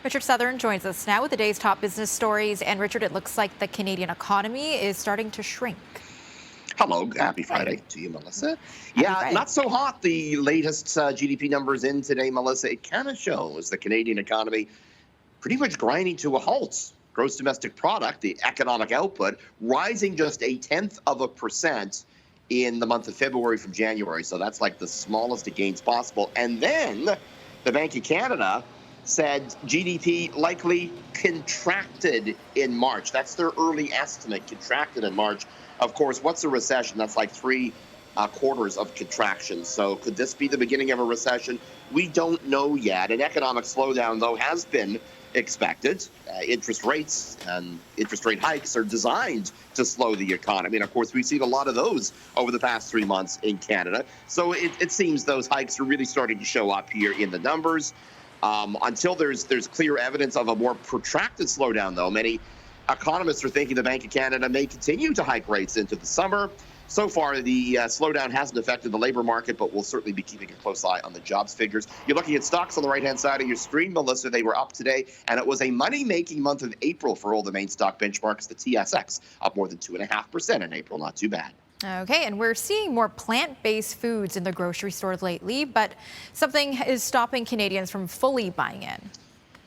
Richard Southern joins us now with the day's top business stories. And Richard, it looks like the Canadian economy is starting to shrink. Hello, happy Friday to you, Melissa. Happy Friday. Not so hot. The latest GDP numbers in today, Melissa, it kind of shows the Canadian economy pretty much grinding to a halt. Gross domestic product, the economic output, rising just 0.1% in the month of February from January. So that's like the smallest of gains possible. And then the Bank of Canada said GDP likely contracted in March. That's their early estimate, contracted in March. Of course, what's a recession? That's like three quarters of contraction. So could this be the beginning of a recession? We don't know yet. An economic slowdown, though, has been expected. Interest rates and interest rate hikes are designed to slow the economy. And of course, we've seen a lot of those over the past 3 months in Canada. So it seems those hikes are really starting to show up here in the numbers. Until there's clear evidence of a more protracted slowdown, though, many economists are thinking the Bank of Canada may continue to hike rates into the summer. So far, the slowdown hasn't affected the labor market, but we'll certainly be keeping a close eye on the jobs figures. You're looking at stocks on the right-hand side of your screen, Melissa. They were up today, and it was a money-making month of April for all the main stock benchmarks. The TSX up more than 2.5% in April. Not too bad. Okay, and we're seeing more plant-based foods in the grocery store lately, but something is stopping Canadians from fully buying in.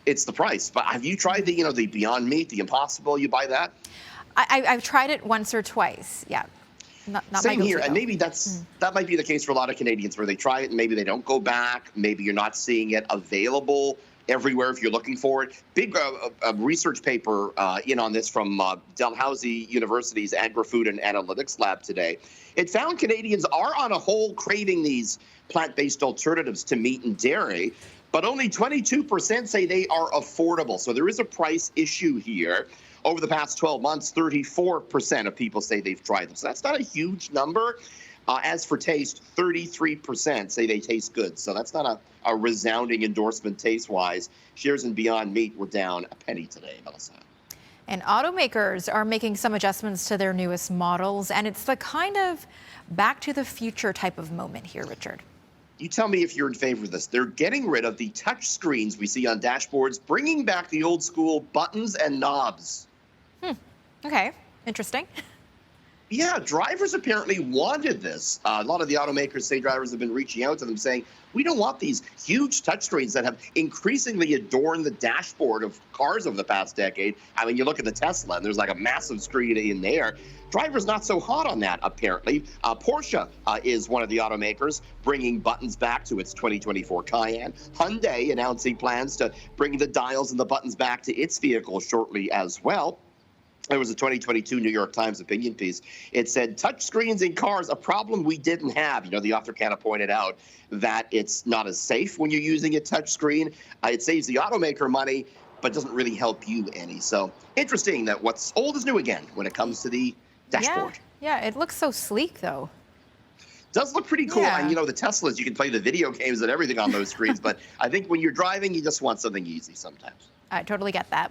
It's the price. But have you tried the Beyond Meat, the Impossible? You buy that? I've tried it once or twice. Yeah. Not Same here, though. and maybe that might be the case for a lot of Canadians, where they try it and maybe they don't go back. Maybe you're not seeing it available everywhere if you're looking for it. Big research paper in on this from Dalhousie University's Agri-Food and Analytics Lab today. It found Canadians are on a whole craving these plant-based alternatives to meat and dairy, but only 22% say they are affordable. So there is a price issue here. Over the past 12 months, 34% of people say they've tried them. So that's not a huge number. As for taste, 33% say they taste good. So that's not a resounding endorsement taste-wise. Shares in Beyond Meat were down a penny today, Melissa. And automakers are making some adjustments to their newest models, and it's the kind of back to the future type of moment here, Richard. You tell me if you're in favor of this. They're getting rid of the touch screens we see on dashboards, bringing back the old school buttons and knobs. Okay, interesting. Yeah, drivers apparently wanted this. A lot of the automakers say drivers have been reaching out to them saying, we don't want these huge touchscreens that have increasingly adorned the dashboard of cars over the past decade. I mean, you look at the Tesla, and there's like a massive screen in there. Drivers not so hot on that, apparently. Porsche is one of the automakers bringing buttons back to its 2024 Cayenne. Hyundai announcing plans to bring the dials and the buttons back to its vehicle shortly as well. There was a 2022 New York Times opinion piece. It said, touchscreens in cars, a problem we didn't have. The author kind of pointed out that it's not as safe when you're using a touchscreen. It saves the automaker money, but doesn't really help you any. So interesting that what's old is new again when it comes to the dashboard. Yeah, it looks so sleek, though. Does look pretty cool. Yeah. And, the Teslas, you can play the video games and everything on those screens. But I think when you're driving, you just want something easy sometimes. I totally get that.